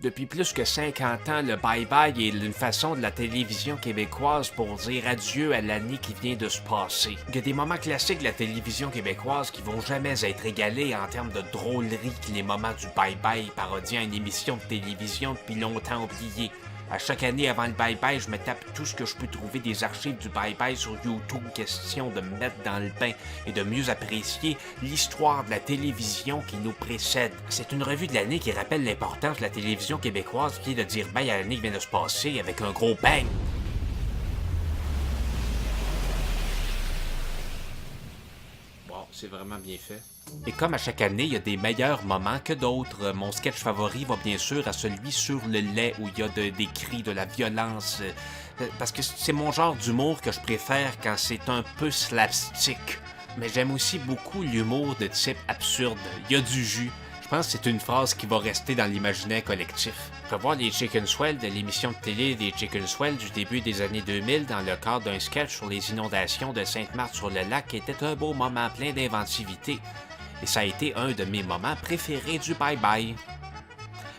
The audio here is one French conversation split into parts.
Depuis plus que 50 ans, le bye-bye est une façon de la télévision québécoise pour dire adieu à l'année qui vient de se passer. Il y a des moments classiques de la télévision québécoise qui vont jamais être égalés en termes de drôlerie que les moments du bye-bye parodiant une émission de télévision depuis longtemps oubliée. À chaque année avant le bye-bye, je me tape tout ce que je peux trouver des archives du bye-bye sur YouTube, question de me mettre dans le bain et de mieux apprécier l'histoire de la télévision qui nous précède. C'est une revue de l'année qui rappelle l'importance de la télévision québécoise qui est de dire bye à l'année qui vient de se passer avec un gros bang. Bon, c'est vraiment bien fait. Et comme à chaque année, il y a des meilleurs moments que d'autres. Mon sketch favori va bien sûr à celui sur le lait où il y a des cris, de la violence. Parce que c'est mon genre d'humour que je préfère quand c'est un peu slapstick. Mais j'aime aussi beaucoup l'humour de type absurde. Il y a du jus. Je pense que c'est une phrase qui va rester dans l'imaginaire collectif. Revoir les Chicken Swell de l'émission de télé des Chicken Swell du début des années 2000 dans le cadre d'un sketch sur les inondations de Sainte-Marthe-sur-le-Lac était un beau moment plein d'inventivité. Et ça a été un de mes moments préférés du bye-bye.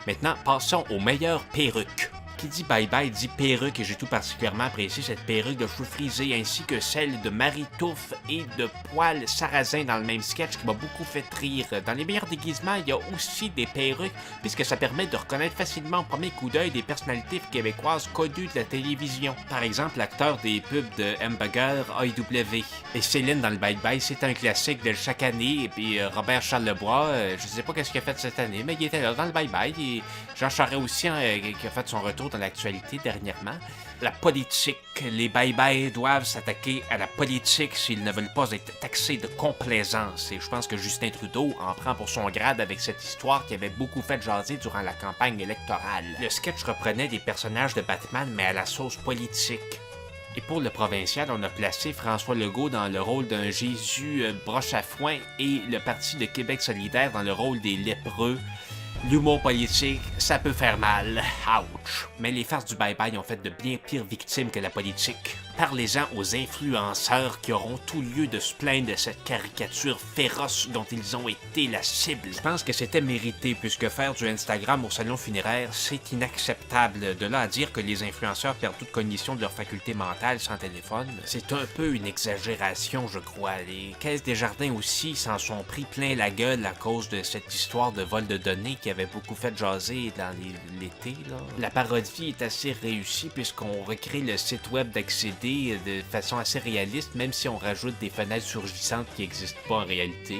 Maintenant, passons aux meilleures perruques. Qui dit bye-bye dit perruque et j'ai tout particulièrement apprécié cette perruque de cheveux frisés ainsi que celle de Marie Touffe et de Poil Sarrazin dans le même sketch qui m'a beaucoup fait rire. Dans les meilleurs déguisements, il y a aussi des perruques puisque ça permet de reconnaître facilement au premier coup d'œil des personnalités québécoises connues de la télévision. Par exemple, l'acteur des pubs de Hamburger AEW. Et Céline dans le bye-bye, c'est un classique de chaque année. Et puis Robert Charlebois, je sais pas qu'est-ce qu'il a fait cette année, mais il était là dans le bye-bye. Et Jean Charest aussi, qui a fait son retour dans l'actualité dernièrement. La politique. Les bye-bye doivent s'attaquer à la politique s'ils ne veulent pas être taxés de complaisance. Et je pense que Justin Trudeau en prend pour son grade avec cette histoire qui avait beaucoup fait jaser durant la campagne électorale. Le sketch reprenait des personnages de Batman, mais à la sauce politique. Et pour le provincial, on a placé François Legault dans le rôle d'un Jésus broche à foin et le Parti de Québec solidaire dans le rôle des lépreux. L'humour politique, ça peut faire mal. Ouch. Mais les farces du bye-bye ont fait de bien pires victimes que la politique. Parlez-en aux influenceurs qui auront tout lieu de se plaindre de cette caricature féroce dont ils ont été la cible. Je pense que c'était mérité puisque faire du Instagram au salon funéraire, c'est inacceptable. De là à dire que les influenceurs perdent toute cognition de leur faculté mentale sans téléphone, c'est un peu une exagération, je crois. Les Caisses des Jardins aussi s'en sont pris plein la gueule à cause de cette histoire de vol de données qui avait beaucoup fait jaser dans l'été. Là. La parodie est assez réussie puisqu'on recrée le site web d'accéder de façon assez réaliste, même si on rajoute des fenêtres surgissantes qui n'existent pas en réalité.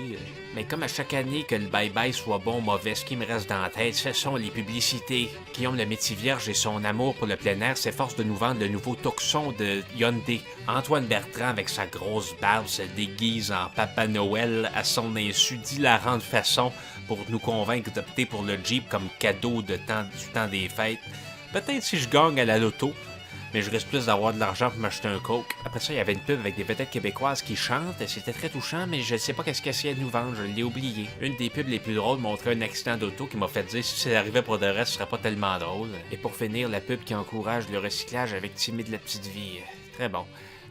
Mais comme à chaque année que le bye-bye soit bon ou mauvais, ce qui me reste dans la tête, ce sont les publicités. Guillaume le Métis-Vierge et son amour pour le plein air s'efforcent de nous vendre le nouveau Tucson de Hyundai. Antoine Bertrand, avec sa grosse barbe, se déguise en Papa Noël à son insu d'hilarante façon pour nous convaincre d'opter pour le Jeep comme cadeau du temps des fêtes. Peut-être si je gagne à la loto, mais je risque plus d'avoir de l'argent pour m'acheter un coke. Après ça, il y avait une pub avec des vedettes québécoises qui chantent, c'était très touchant, mais je sais pas qu'est-ce qu'elle essayait de nous vendre, je l'ai oublié. Une des pubs les plus drôles montrait un accident d'auto qui m'a fait dire si ça arrivait pour de reste, ce serait pas tellement drôle. Et pour finir, la pub qui encourage le recyclage avec Timide la petite vie. Très bon.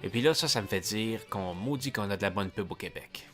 Et puis là, ça me fait dire qu'on maudit qu'on a de la bonne pub au Québec.